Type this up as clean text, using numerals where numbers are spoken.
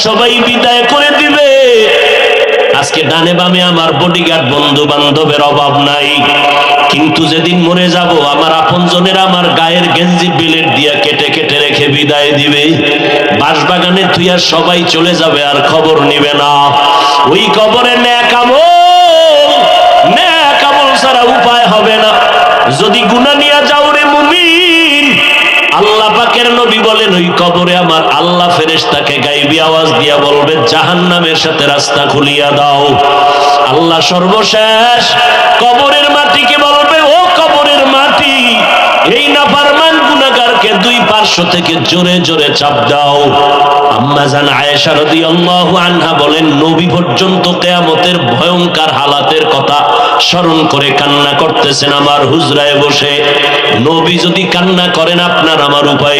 সবাই বিদায় করে দিবে। আজকে ডানে বামে আমার বডিগার্ড বন্ধু বান্ধবের অভাব নাই, কিন্তু যেদিন মরে যাব আমার আপনজনেরা আমার গায়ের গেঞ্জি বিলেট দিয়া কেটে কেটে রেখে বিদায় দিবে। বাঁশবাগানে থুইয়া সবাই চলে যাবে, আর খবর নিবে না। ওই কবরে নেক আমল ছাড়া উপায় হবে না। যদি গুনাহ নিয়ে যাও রে মুমিন, আল্লাহ পাকের নবী বলেন ওই কবরে আমার আল্লাহ ফেরেশতাকে গায়বী আওয়াজ দিয়া বলবে জাহান্নামের সাথে রাস্তা খুলিয়া দাও। আল্লাহ সর্বশেষ কবরের মাটিকে বলবে, ও কবরের মাটি, এই নাফরমান গুনাহগারকে দুই পার্শ্ব থেকে জোরে জোরে চাপ দাও। আম্মা জান আয়েশা রাদিয়াল্লাহু আনহা বলেন, নবী পর্যন্ত কিয়ামতের ভয়ঙ্কর হালাতের কথা স্মরণ করে কান্না করতেছেন আমার হুজরায় বসে। নবী যদি কান্না করেন, আপনার আমার উপায়